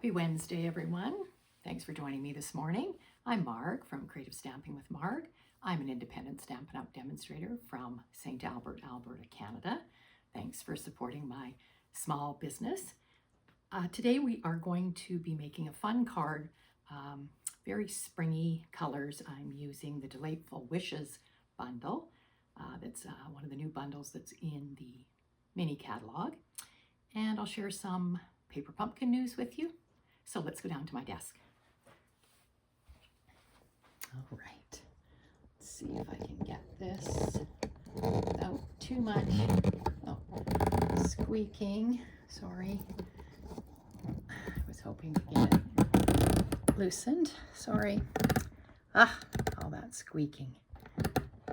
Happy Wednesday, everyone. Thanks for joining me this morning. I'm Marg from Creative Stamping with Marg. I'm an independent Stampin' Up! Demonstrator from St. Albert, Alberta, Canada. Thanks for supporting my small business. Today we are going to be making a fun card, very springy colors. I'm using the Delightful Wishes bundle. That's one of the new bundles that's in the mini catalog. And I'll share some paper pumpkin news with you. So let's go down to my desk. All right, let's see if I can get this without too much squeaking. Sorry, I was hoping to get it loosened. Sorry. All that squeaking.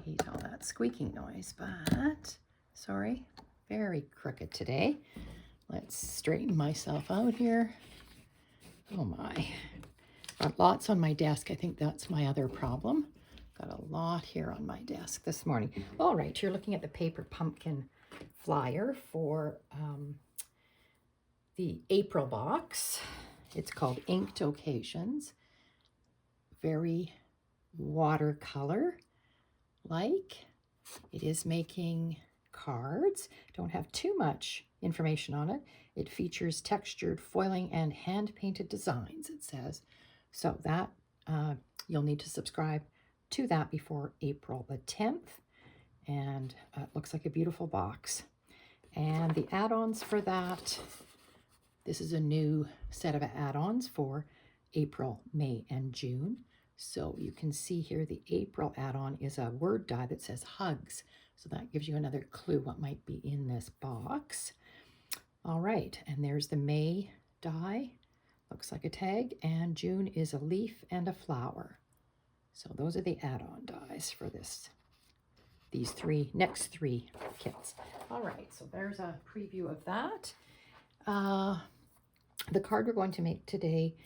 Hate all that squeaking noise, but sorry, very crooked today. Let's straighten myself out here. Oh my, got lots on my desk. I think that's my other problem. Got a lot here on my desk this morning. All right, you're looking at the paper pumpkin flyer for the April box. It's called Inked Occasions. Very watercolor like. It is making cards. Don't have too much information on it. It features textured foiling and hand-painted designs, it says. So that you'll need to subscribe to that before April the 10th. And it looks like a beautiful box. And the add-ons for that, this is a new set of add-ons for April, May, and June. So you can see here the April add-on is a word die that says hugs. So that gives you another clue what might be in this box. All right, and there's the May die. Looks like a tag, and June is a leaf and a flower. So those are the add-on dies for these next three kits. All right, so there's a preview of that. The card we're going to make today,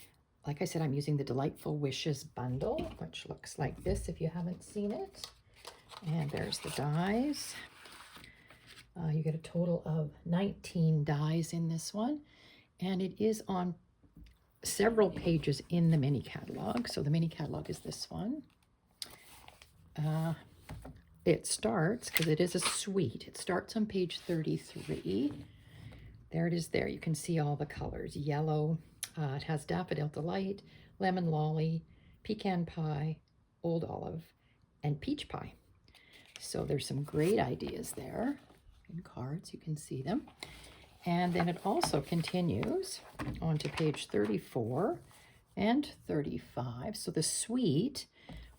like I said, I'm using the Delightful Wishes bundle, which looks like this if you haven't seen it. And there's the dies. You get a total of 19 dies in this one. And it is on several pages in the mini catalog. So the mini catalog is this one. It starts, because it is a suite, it starts on page 33. There it is there. You can see all the colors. Yellow. It has Daffodil Delight, Lemon Lolly, Pecan Pie, Old Olive, and Peach Pie. So there's some great ideas there in cards. You can see them. And then it also continues on to page 34 and 35. So the suite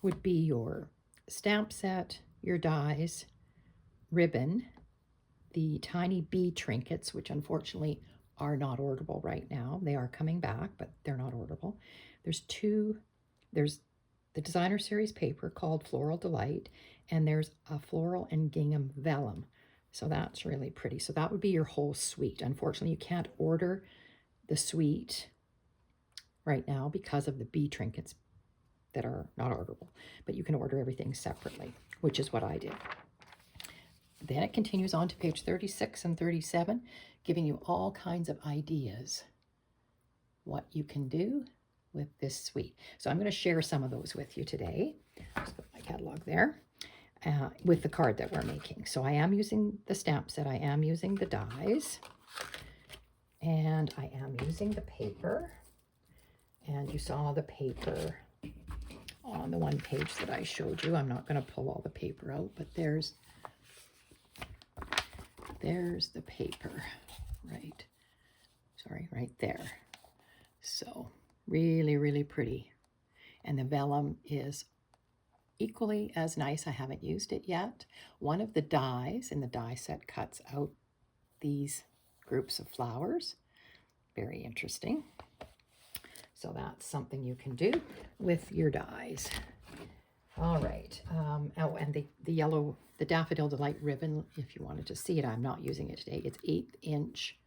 would be your stamp set, your dies, ribbon, the tiny bee trinkets, which unfortunately are not orderable right now. They are coming back, but they're not orderable. There's the designer series paper called Floral Delight, and there's a floral and gingham vellum. So that's really pretty. So that would be your whole suite. Unfortunately, you can't order the suite right now because of the bee trinkets that are not orderable, but you can order everything separately, which is what I did. Then it continues on to page 36 and 37, giving you all kinds of ideas what you can do with this suite. So I'm going to share some of those with you today. Just put my catalog there with the card that we're making. So I am using the stamp set. I am using the dies. And I am using the paper. And you saw the paper on the one page that I showed you. I'm not going to pull all the paper out, but there's the paper, right there. So really, really pretty. And the vellum is equally as nice. I haven't used it yet. One of the dies in the die set cuts out these groups of flowers. Very interesting. So that's something you can do with your dies. All right. Oh, and the Daffodil Delight ribbon, if you wanted to see it, I'm not using it today. It's 1/8 inch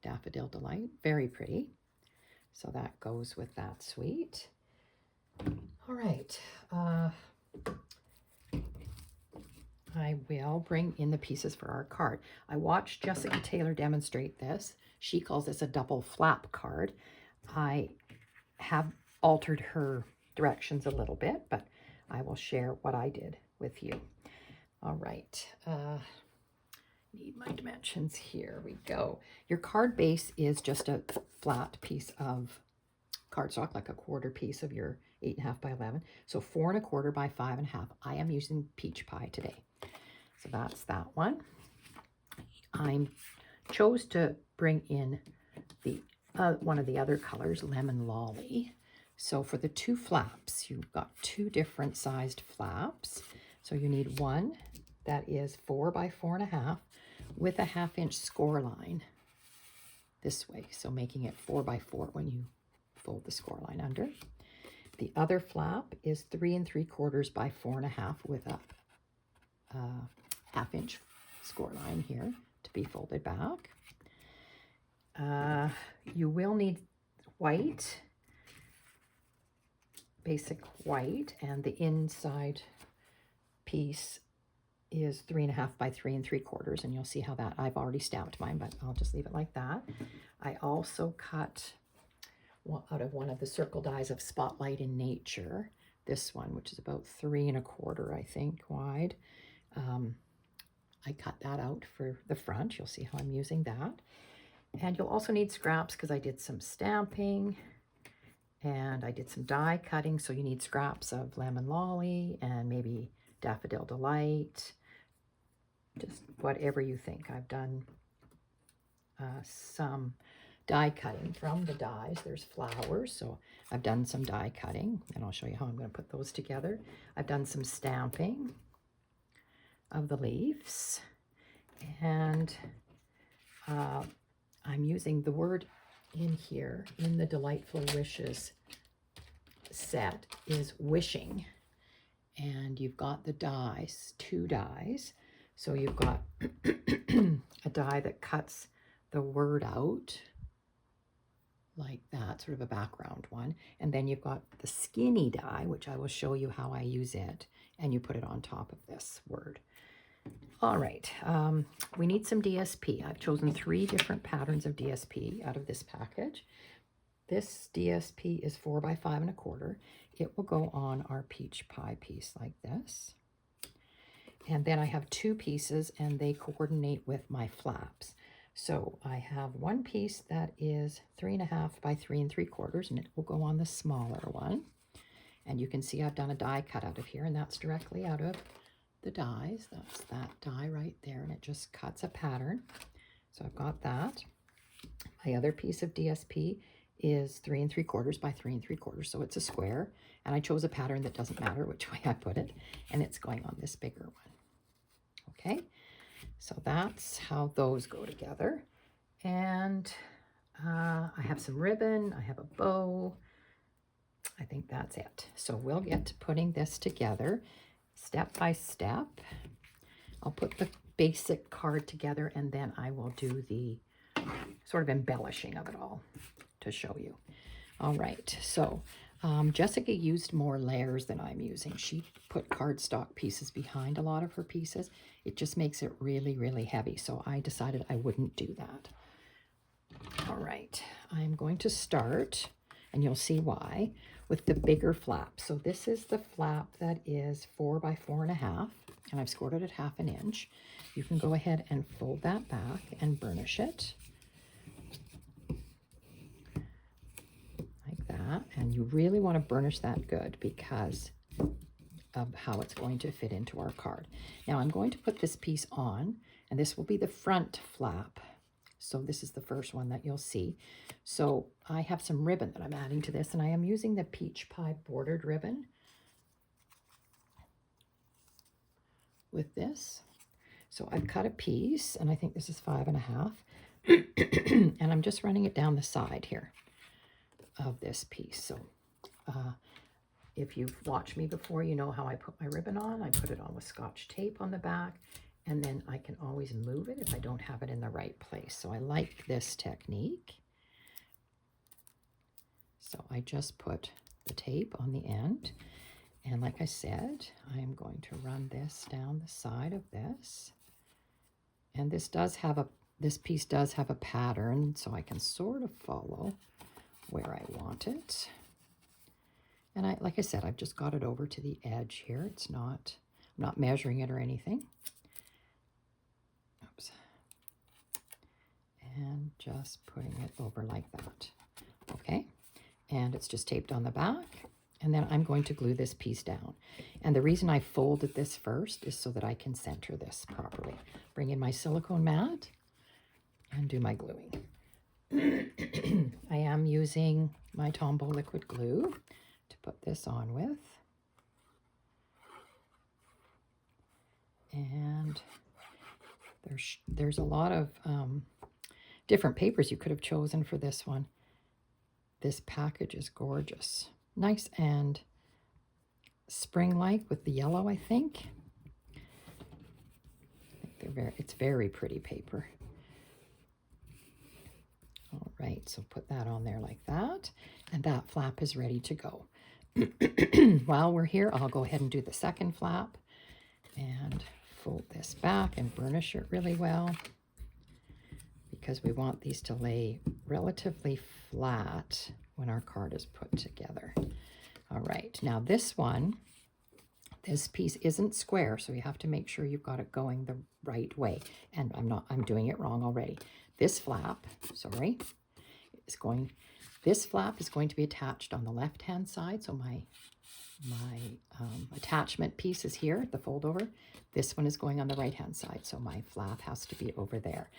Daffodil Delight. Very pretty. So that goes with that suite. All right. I will bring in the pieces for our card. I watched Jessica Taylor demonstrate this. She calls this a double flap card. I have altered her directions a little bit, but I will share what I did with you. All right, need my dimensions. Here we go. Your card base is just a flat piece of cardstock, like a quarter piece of your 8.5 by 11. So 4 1/4 by 5.5. I am using peach pie today. So that's that one. I chose to bring in the one of the other colors, Lemon Lolly. So for the 2 flaps, you've got 2 different sized flaps. So you need one that is 4 by 4.5 with a 1/2 inch score line this way. So making it 4 by 4 when you fold the score line under. The other flap is 3 3/4 by 4.5 with a 1/2 inch score line here to be folded back. You will need white, basic white, and the inside piece is 3.5 by 3 3/4, and you'll see how that, I've already stamped mine, but I'll just leave it like that. I also cut out of one of the circle dies of Spotlight in Nature, this one, which is about 3 1/4, I think, wide. I cut that out for the front. You'll see how I'm using that. And you'll also need scraps because I did some stamping and I did some die cutting. So you need scraps of Lemon Lolly and maybe Daffodil Delight, just whatever you think. I've done some die cutting from the dies. There's flowers, so I've done some die cutting, and I'll show you how I'm going to put those together. I've done some stamping of the leaves, and I'm using the word in here in the Delightful Wishes set is wishing, and you've got the dies, 2 dies. So you've got a die that cuts the word out like that, sort of a background one, and then you've got the skinny die, which I will show you how I use it, and you put it on top of this word. All right, we need some DSP. I've chosen 3 different patterns of DSP out of this package. This DSP is 4 by 5 1/4. It will go on our peach pie piece like this. And then I have 2 pieces, and they coordinate with my flaps. So I have one piece that is 3.5 by 3 3/4, and it will go on the smaller one. And you can see I've done a die cut out of here, and that's directly out of the dies. That's that die right there, and it just cuts a pattern. So I've got that. My other piece of DSP is 3 3/4 by 3 3/4, so it's a square. And I chose a pattern that doesn't matter which way I put it, and it's going on this bigger one. Okay, so that's how those go together. And I have some ribbon, I have a bow. I think that's it. So we'll get to putting this together step by step. I'll put the basic card together, and then I will do the sort of embellishing of it all to show you. All right, so Jessica used more layers than I'm using. She put cardstock pieces behind a lot of her pieces. It just makes it really, really heavy, so I decided I wouldn't do that. All right, I'm going to start, and you'll see why, with the bigger flap. So this is the flap that is 4 by 4.5, and I've scored it at 1/2 inch. You can go ahead and fold that back and burnish it like that. And you really want to burnish that good because of how it's going to fit into our card. Now I'm going to put this piece on, and this will be the front flap. So this is the first one that you'll see. So I have some ribbon that I'm adding to this, and I am using the peach pie bordered ribbon with this. So I've cut a piece, and I think this is 5 1/2, and I'm just running it down the side here of this piece. So if you've watched me before, you know how I put my ribbon on. I put it on with Scotch tape on the back, and then I can always move it if I don't have it in the right place. So I like this technique. So I just put the tape on the end, and like I said, I am going to run this down the side of this. And this piece does have a pattern, so I can sort of follow where I want it. And like I said, I've just got it over to the edge here. It's not, I'm not measuring it or anything. Oops. And just putting it over like that. Okay. And it's just taped on the back. And then I'm going to glue this piece down. And the reason I folded this first is so that I can center this properly. Bring in my silicone mat and do my gluing. I am using my Tombow liquid glue to put this on with. And there's a lot of different papers you could have chosen for this one. This package is gorgeous. Nice and spring-like with the yellow, I think. It's very pretty paper. All right, so put that on there like that. And that flap is ready to go. While we're here, I'll go ahead and do the second flap and fold this back and burnish it really well, because we want these to lay relatively flat when our card is put together. All right, now this one, this piece isn't square, so you have to make sure you've got it going the right way. And I'm doing it wrong already. This flap, sorry, this flap is going to be attached on the left-hand side. So my attachment piece is here, the fold over. This one is going on the right-hand side, so my flap has to be over there.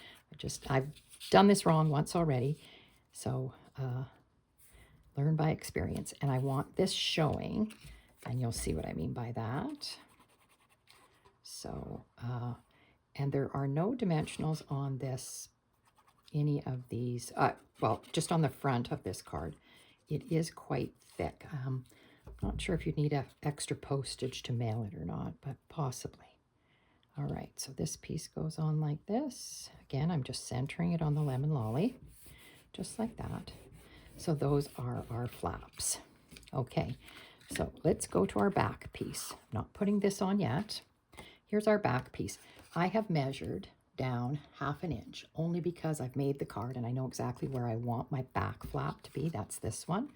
I've done this wrong once already, so learn by experience. And I want this showing, and you'll see what I mean by that. So, and there are no dimensionals on this, any of these, well, just on the front of this card. It is quite thick. I'm not sure if you need extra postage to mail it or not, but possibly. All right, so this piece goes on like this. Again, I'm just centering it on the lemon lolly, just like that. So those are our flaps. Okay, so let's go to our back piece. I'm not putting this on yet. Here's our back piece. I have measured down 1/2 inch, only because I've made the card and I know exactly where I want my back flap to be. That's this one.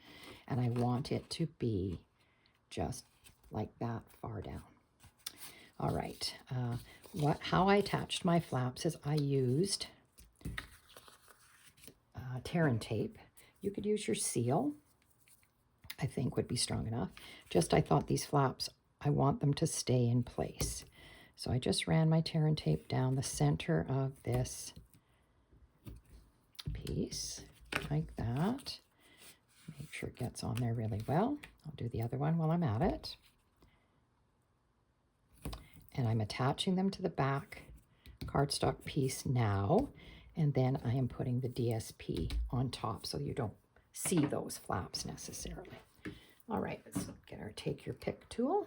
And I want it to be just like that far down. All right, how I attached my flaps is I used tear and tape. You could use your seal, I think would be strong enough. Just I thought these flaps, I want them to stay in place. So I just ran my tear and tape down the center of this piece like that. Make sure it gets on there really well. I'll do the other one while I'm at it. And I'm attaching them to the back cardstock piece now. And then I am putting the DSP on top so you don't see those flaps necessarily. All right, let's take your pick tool.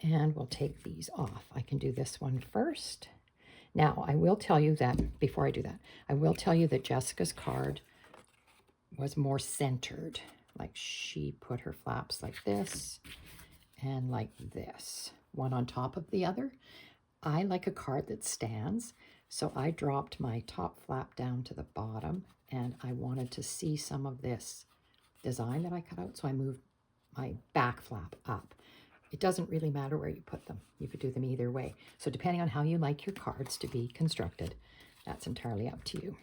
And we'll take these off. I can do this one first. Now, I will tell you that, before I do that, I will tell you that Jessica's card was more centered. Like she put her flaps like this and like this, one on top of the other. I like a card that stands, so I dropped my top flap down to the bottom, and I wanted to see some of this design that I cut out, so I moved my back flap up. It doesn't really matter where you put them. You could do them either way. So depending on how you like your cards to be constructed, that's entirely up to you.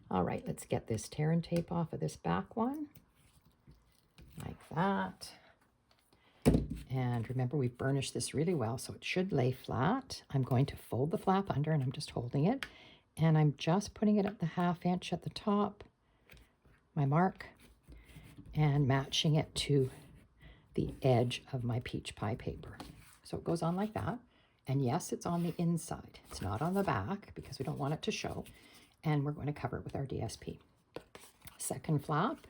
All right, let's get this tear and tape off of this back one, like that. And remember, we've burnished this really well, so it should lay flat. I'm going to fold the flap under, and I'm just holding it. And I'm just putting it at the 1/2 inch at the top, my mark, and matching it to the edge of my peach pie paper. So it goes on like that. And yes, it's on the inside. It's not on the back because we don't want it to show. And we're going to cover it with our DSP. Second flap.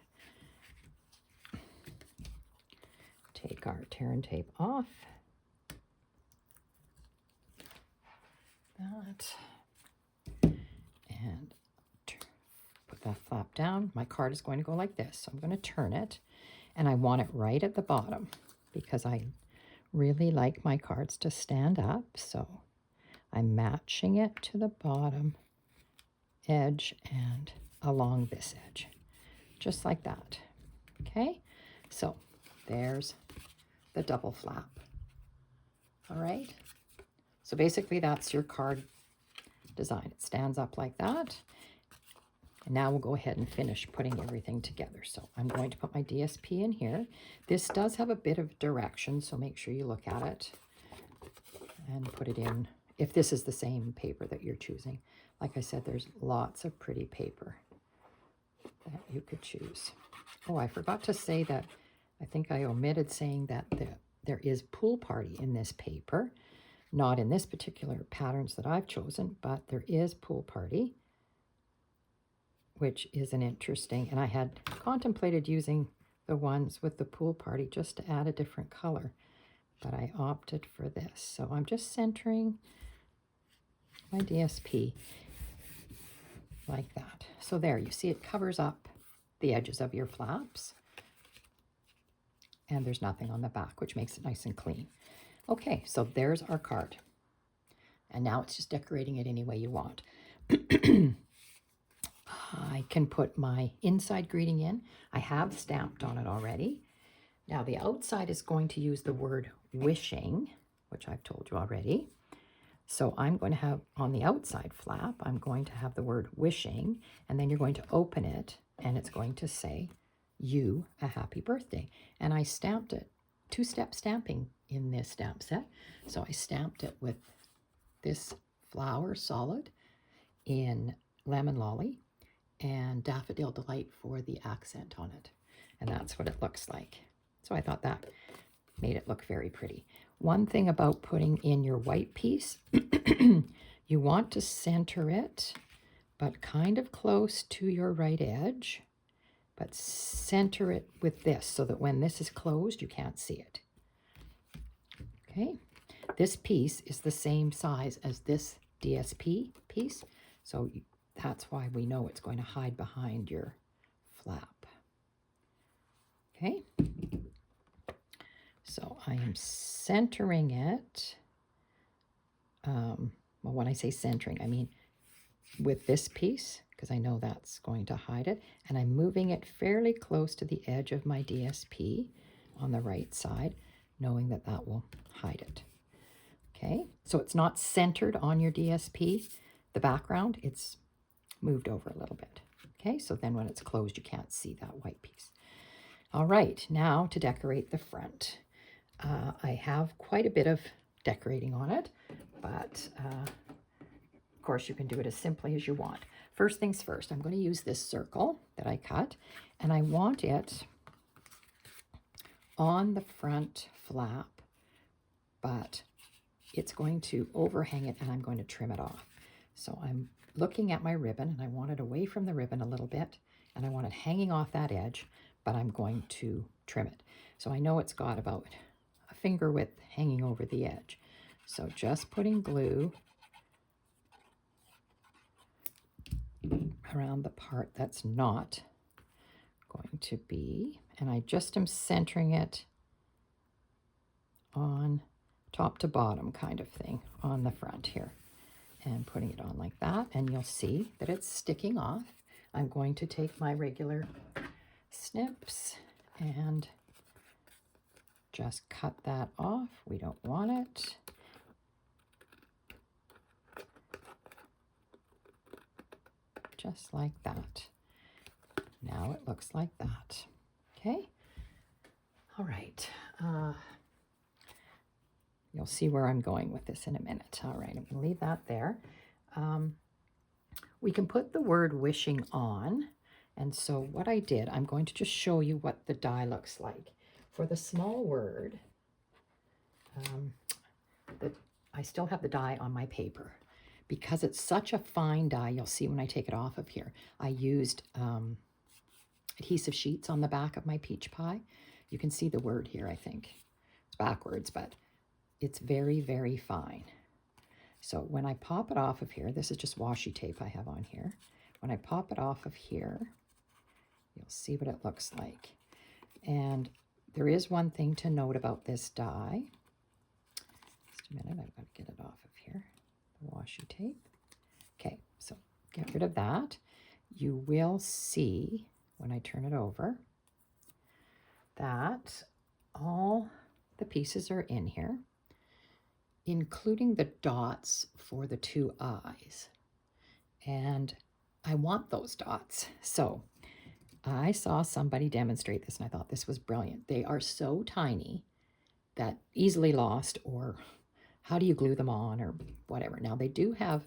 Take our tear and tape off. That. And put that flap down. My card is going to go like this. So I'm going to turn it. And I want it right at the bottom because I really like my cards to stand up. So I'm matching it to the bottom edge and along this edge, just like that. Okay, so there's the double flap. All right, so basically that's your card design. It stands up like that. And now we'll go ahead and finish putting everything together. So I'm going to put my DSP in here. This does have a bit of direction, so make sure you look at it and put it in if this is the same paper that you're choosing. Like I said, there's lots of pretty paper that you could choose. Oh, I forgot to say that, I think I omitted saying that there is pool party in this paper. Not in this particular patterns that I've chosen, but there is pool party, which is an interesting, and I had contemplated using the ones with the pool party just to add a different color, but I opted for this. So I'm just centering my DSP like that. So there, you see it covers up the edges of your flaps, and there's nothing on the back, which makes it nice and clean. Okay, so there's our card. And now it's just decorating it any way you want. I can put my inside greeting in. I have stamped on it already. Now the outside is going to use the word wishing, which I've told you already. So I'm going to have on the outside flap, I'm going to have the word wishing, and then you're going to open it and it's going to say you a happy birthday. And I stamped it, two-step stamping in this stamp set. So I stamped it with this flower solid in Lemon Lolly and Daffodil Delight for the accent on it. And that's what it looks like. So I thought that made it look very pretty. One thing about putting in your white piece, you want to center it, but kind of close to your right edge, but center it with this so that when this is closed, you can't see it. Okay, this piece is the same size as this DSP piece, so that's why we know it's going to hide behind your flap. Okay, so I am centering it. Well, when I say centering, I mean with this piece, because I know that's going to hide it, and I'm moving it fairly close to the edge of my DSP on the right side, knowing that that will hide it. Okay, so it's not centered on your DSP, the background, it's moved over a little bit. Okay, so then when it's closed, you can't see that white piece. All right, now to decorate the front. I have quite a bit of decorating on it, but of course you can do it as simply as you want. First things first, I'm going to use this circle that I cut, and I want it on the front flap, but it's going to overhang it and I'm going to trim it off. So I'm looking at my ribbon and I want it away from the ribbon a little bit and I want it hanging off that edge, but I'm going to trim it. So I know it's got about a finger width hanging over the edge. So just putting glue around the part that's not going to be, and I just am centering it on top to bottom kind of thing on the front here and putting it on like that, and you'll see that it's sticking off. I'm going to take my regular snips and just cut that off. We don't want it. Just like that. Now it looks like that. Okay. All right. You'll see where I'm going with this in a minute. All right, I'm going to leave that there. We can put the word wishing on. And so what I did, I'm going to just show you what the die looks like. For the small word, I still have the die on my paper. Because it's such a fine die, you'll see when I take it off of here, I used adhesive sheets on the back of my peach pie. You can see the word here, I think. It's backwards, but it's very, very fine. So when I pop it off of here, this is just washi tape I have on here. When I pop it off of here, you'll see what it looks like. And there is one thing to note about this die. Just a minute, I've got to get it off of here. The washi tape. Okay, so get rid of that. You will see when I turn it over that all the pieces are in here, including the dots for the two eyes. And I want those dots. So I saw somebody demonstrate this and I thought this was brilliant. They are so tiny that easily lost, or how do you glue them on or whatever. Now they do have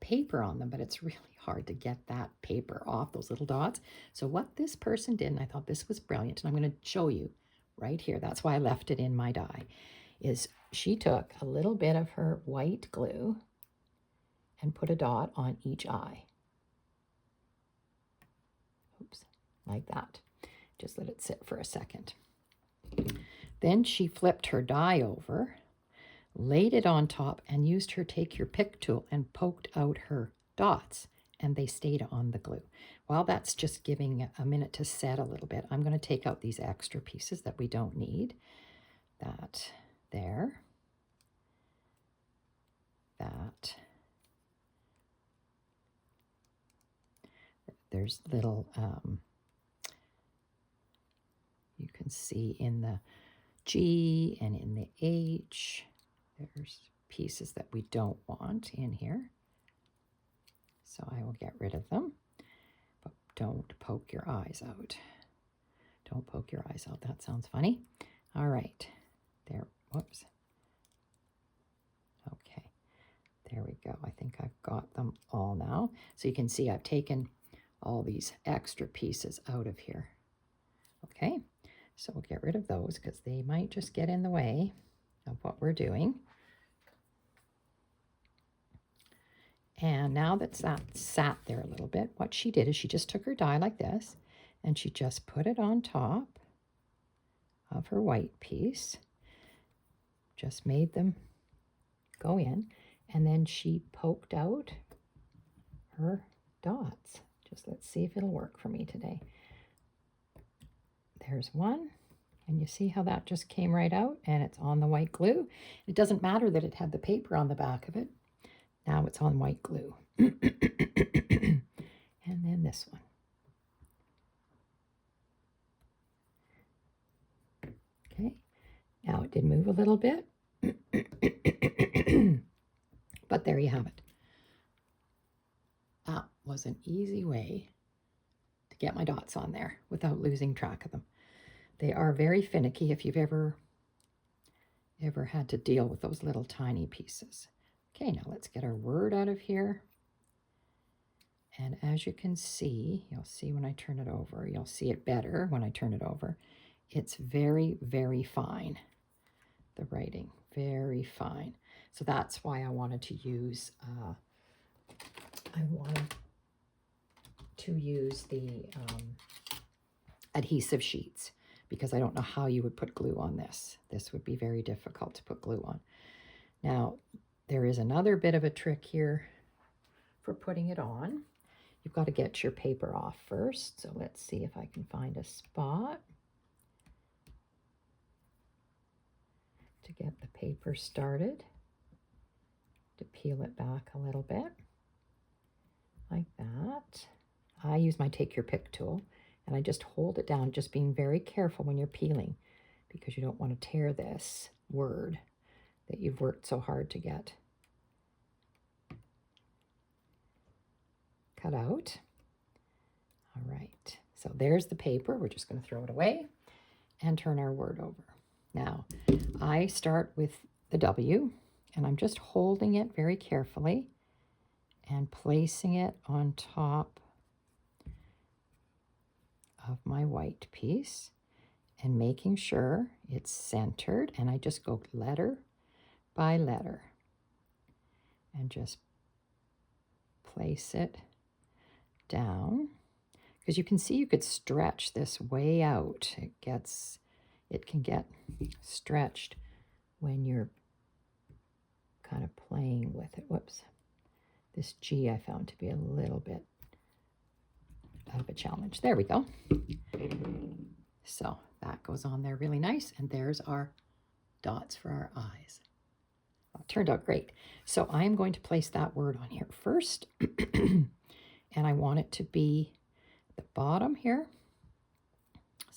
paper on them, but it's really hard to get that paper off those little dots. So what this person did, and I thought this was brilliant, and I'm going to show you right here, that's why I left it in my die, is she took a little bit of her white glue and put a dot on each eye. Oops, like that. Just let it sit for a second. Then she flipped her die over, laid it on top, and used her take your pick tool and poked out her dots, and they stayed on the glue. While that's just giving a minute to set a little bit, I'm going to take out these extra pieces that we don't need. That there. That. There's little, you can see in the G and in the H, there's pieces that we don't want in here. So I will get rid of them, but don't poke your eyes out. Don't poke your eyes out. That sounds funny. All right, there, whoops. Okay, there we go. I think I've got them all now. So you can see I've taken all these extra pieces out of here. Okay, so we'll get rid of those because they might just get in the way of what we're doing. And now that sat there a little bit, what she did is she just took her die like this and she just put it on top of her white piece, just made them go in, and then she poked out her dots. Just let's see if it'll work for me today. There's one, and you see how that just came right out, and it's on the white glue. It doesn't matter that it had the paper on the back of it. Now it's on white glue. And then this one. Okay, now it did move a little bit, but there you have it. That was an easy way to get my dots on there without losing track of them. They are very finicky if you've ever had to deal with those little tiny pieces. Okay, now let's get our word out of here. And as you can see, you'll see when I turn it over, you'll see it better when I turn it over. It's very, very fine, the writing, very fine. So that's why I wanted to use, the adhesive sheets, because I don't know how you would put glue on this. This would be very difficult to put glue on. Now, there is another bit of a trick here for putting it on. You've got to get your paper off first. So let's see if I can find a spot to get the paper started, to peel it back a little bit like that. I use my take your pick tool and I just hold it down, just being very careful when you're peeling, because you don't want to tear this word that you've worked so hard to get cut out. All right, so there's the paper. We're just going to throw it away and turn our word over. Now, I start with the W, and I'm just holding it very carefully and placing it on top of my white piece and making sure it's centered. And I just go letter by letter and just place it down, because you can see you could stretch this way out. It can get stretched when you're kind of playing with it. Whoops. This G I found to be a little bit of a challenge. There we go. So that goes on there really nice. And there's our dots for our eyes. Well, it turned out great. So I'm going to place that word on here first. And I want it to be the bottom here.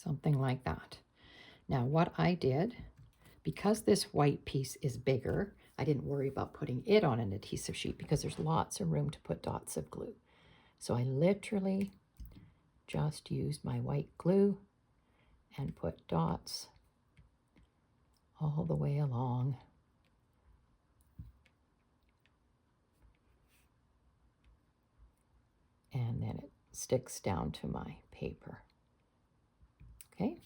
something like that. Now what I did, because this white piece is bigger, I didn't worry about putting it on an adhesive sheet because there's lots of room to put dots of glue. So I literally just used my white glue and put dots all the way along. And then it sticks down to my paper. Okay,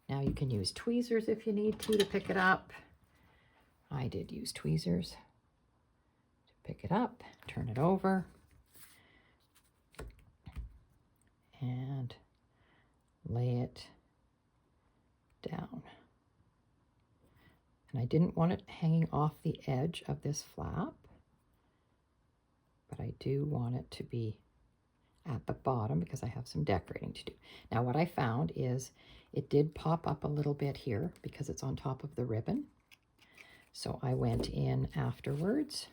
now you can use tweezers if you need to pick it up. I did use tweezers to pick it up, turn it over, and lay it down. And I didn't want it hanging off the edge of this flap, but I do want it to be at the bottom because I have some decorating to do. Now what I found is it did pop up a little bit here because it's on top of the ribbon. So I went in afterwards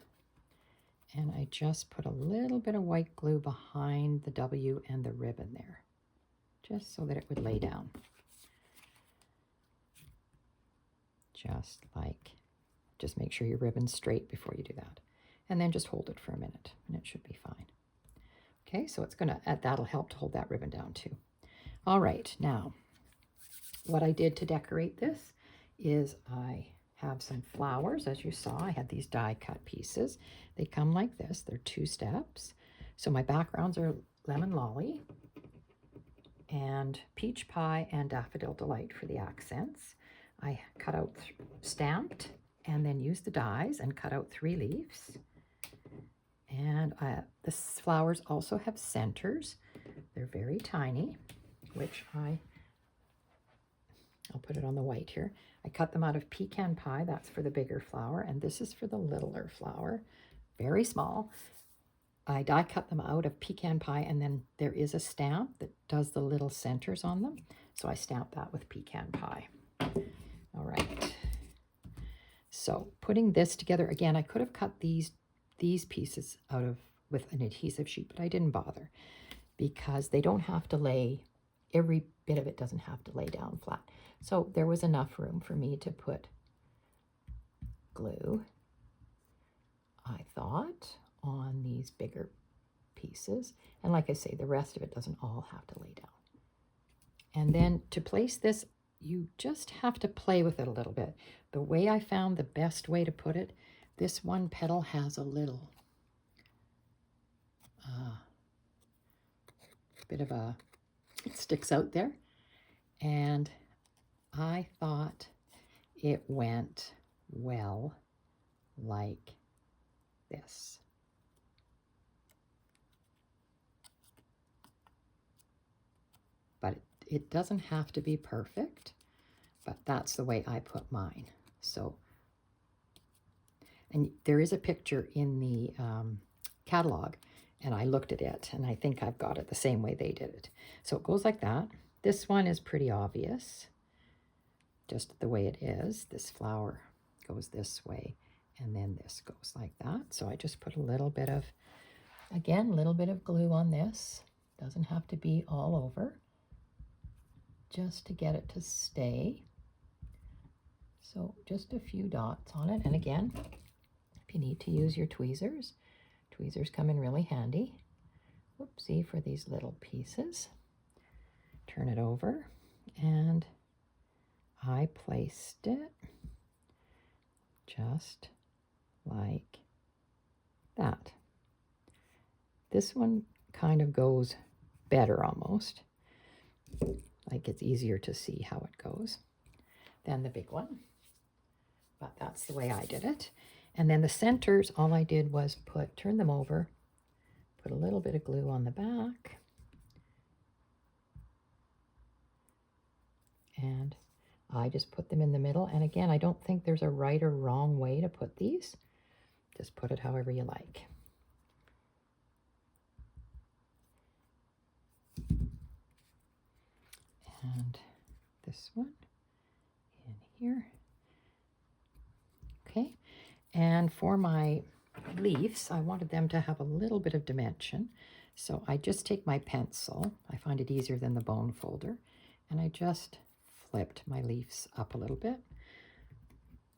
and I just put a little bit of white glue behind the W and the ribbon there, just so that it would lay down. Just make sure your ribbon's straight before you do that. And then just hold it for a minute and it should be fine. Okay, so it's gonna, that'll help to hold that ribbon down too. All right, now, what I did to decorate this is I have some flowers. As you saw, I had these die cut pieces. They come like this, they're 2 steps. So my backgrounds are Lemon Lolly and Peach Pie and Daffodil Delight for the accents. I cut out, stamped, and then used the dies and cut out 3 leaves. And the flowers also have centers. They're very tiny, which I'll put it on the white here. I cut them out of pecan pie. That's for the bigger flower. And this is for the littler flower. Very small. I die cut them out of pecan pie, and then there is a stamp that does the little centers on them. So I stamped that with pecan pie. All right. So putting this together, again, I could have cut these pieces out of with an adhesive sheet, but I didn't bother because they don't have to lay, every bit of it doesn't have to lay down flat. So there was enough room for me to put glue, I thought, on these bigger pieces. And like I say, the rest of it doesn't all have to lay down. And then to place this, you just have to play with it a little bit. The way I found the best way to put it, this one petal has a little bit of a, it sticks out there. And I thought it went well like this. But it doesn't have to be perfect, but that's the way I put mine. So, and there is a picture in the catalog, and I looked at it, and I think I've got it the same way they did it. So it goes like that. This one is pretty obvious, just the way it is. This flower goes this way, and then this goes like that. So I just put a little bit of, again, a little bit of glue on this. Doesn't have to be all over, just to get it to stay. So just a few dots on it. And again, if you need to use your tweezers, tweezers come in really handy. Whoopsie, for these little pieces. Turn it over, and I placed it just like that. This one kind of goes better almost. Like it's easier to see how it goes than the big one. But that's the way I did it. And then the centers, all I did was turn them over, put a little bit of glue on the back, and I just put them in the middle. And again, I don't think there's a right or wrong way to put these. Just put it however you like. And this one in here. Okay, and for my leaves, I wanted them to have a little bit of dimension. So I just take my pencil, I find it easier than the bone folder, and I just flipped my leaves up a little bit,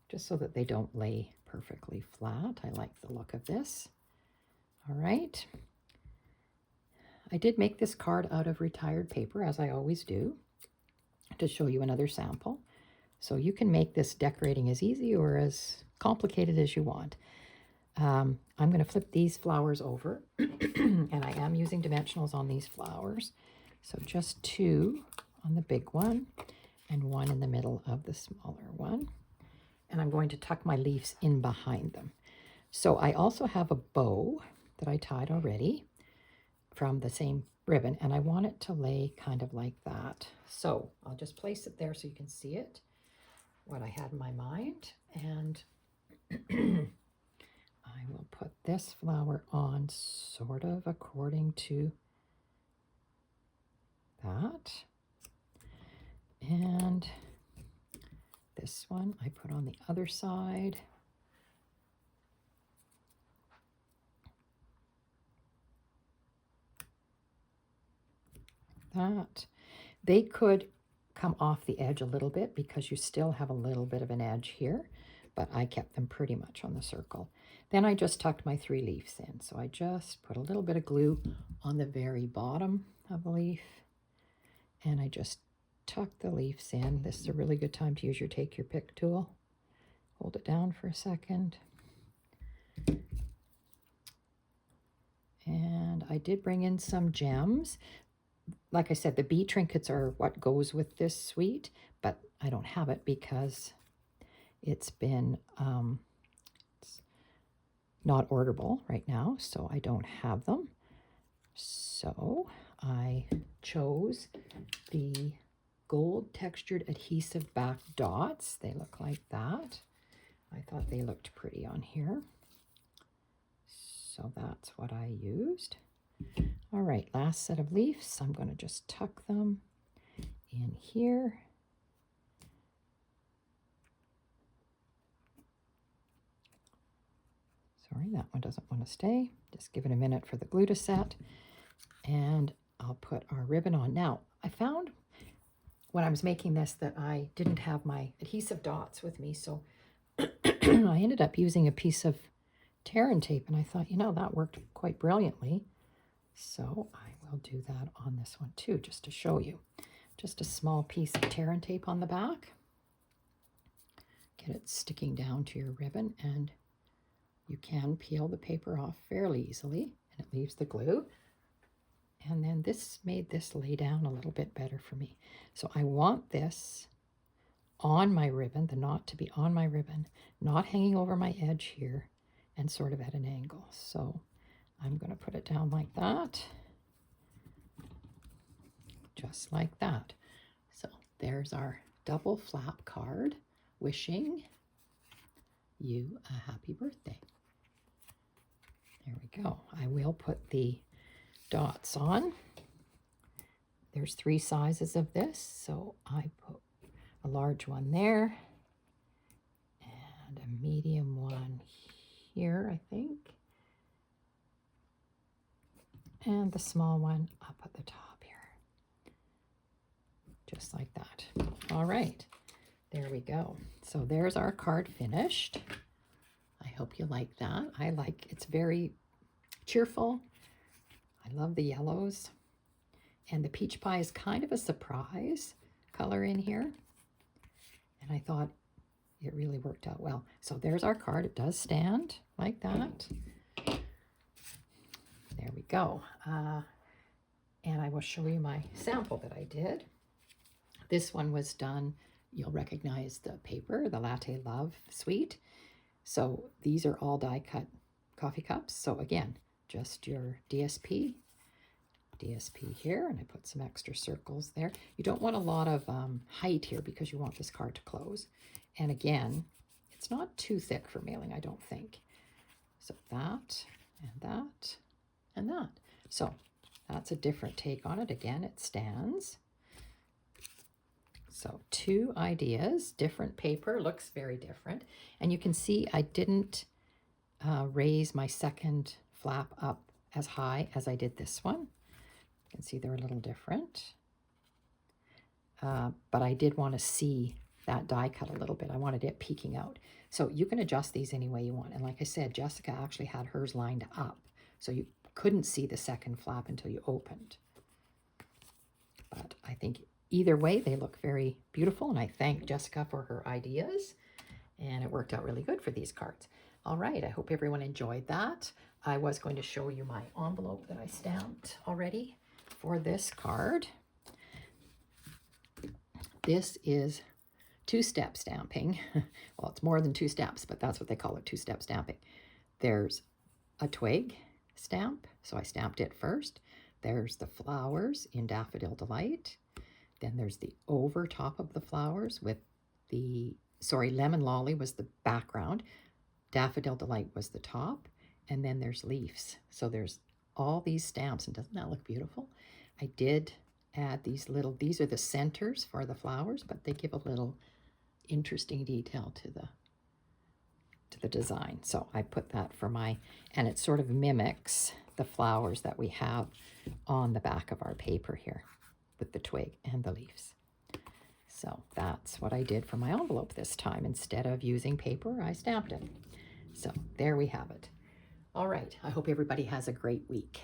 just so that they don't lay perfectly flat. I like the look of this. All right. I did make this card out of retired paper, as I always do, to show you another sample. So you can make this decorating as easy or as complicated as you want. I'm going to flip these flowers over, and I am using dimensionals on these flowers. So just 2 on the big one and 1 in the middle of the smaller one. And I'm going to tuck my leaves in behind them. So I also have a bow that I tied already from the same ribbon, and I want it to lay kind of like that. So I'll just place it there so you can see it, what I had in my mind, and I will put this flower on sort of according to that. And this one I put on the other side. That. They could come off the edge a little bit because you still have a little bit of an edge here, but I kept them pretty much on the circle. Then I just tucked my 3 leaves in. So I just put a little bit of glue on the very bottom of the leaf, and I just tuck the leaves in. This is a really good time to use your take your pick tool. Hold it down for a second. And I did bring in some gems. Like I said, the bee trinkets are what goes with this suite, but I don't have it because it's been it's not orderable right now, so I don't have them. So I chose the gold textured adhesive back dots. They look like that. I thought they looked pretty on here. So that's what I used. All right, last set of leaves. I'm going to just tuck them in here. Sorry, that one doesn't want to stay. Just give it a minute for the glue to set. And I'll put our ribbon on. Now, I found when I was making this that I didn't have my adhesive dots with me, so I ended up using a piece of tear and tape, and I thought, you know, that worked quite brilliantly. So I will do that on this one too, just to show you. Just a small piece of tear and tape on the back. Get it sticking down to your ribbon, and you can peel the paper off fairly easily, and it leaves the glue. And then this made this lay down a little bit better for me. So I want this on my ribbon, the knot to be on my ribbon, not hanging over my edge here, and sort of at an angle. So I'm going to put it down like that, just like that. So there's our double flap card wishing you a happy birthday. There we go. I will put the dots on. There's 3 sizes of this, so I put a large one there and a medium one here, I think, and the small one up at the top here, just like that. All right, there we go. So there's our card finished. I hope you like that. It's very cheerful. I love the yellows, and the peach pie is kind of a surprise color in here, and I thought it really worked out well. So there's our card. It does stand like that. There we go. And I will show you my sample that I did. This one was done, you'll recognize the paper, the Latte Love Suite. So these are all die cut coffee cups. So again, just your DSP here, and I put some extra circles there. You don't want a lot of height here because you want this card to close. And again, it's not too thick for mailing, I don't think. So that, and that, and that. So that's a different take on it. Again, it stands. So 2 ideas, different paper, looks very different. And you can see I didn't raise my second flap up as high as I did this one. You can see they're a little different. but I did want to see that die cut a little bit. I wanted it peeking out. So you can adjust these any way you want. And like I said, Jessica actually had hers lined up, so you couldn't see the second flap until you opened. But I think either way, they look very beautiful, and I thank Jessica for her ideas, and it worked out really good for these cards. All right, I hope everyone enjoyed that. I was going to show you my envelope that I stamped already for this card. This is two-step stamping. Well, it's more than two steps, but that's what they call it, two-step stamping. There's a twig stamp, so I stamped it first. There's the flowers in Daffodil Delight. Then there's the over top of the flowers with the, Lemon Lolly was the background. Daffodil Delight was the top. And then there's leaves. So there's all these stamps, and doesn't that look beautiful? I did add these little, these are the centers for the flowers, but they give a little interesting detail to the design. So I put that for my, and it sort of mimics the flowers that we have on the back of our paper here with the twig and the leaves. So that's what I did for my envelope this time. Instead of using paper, I stamped it. So there we have it. All right, I hope everybody has a great week.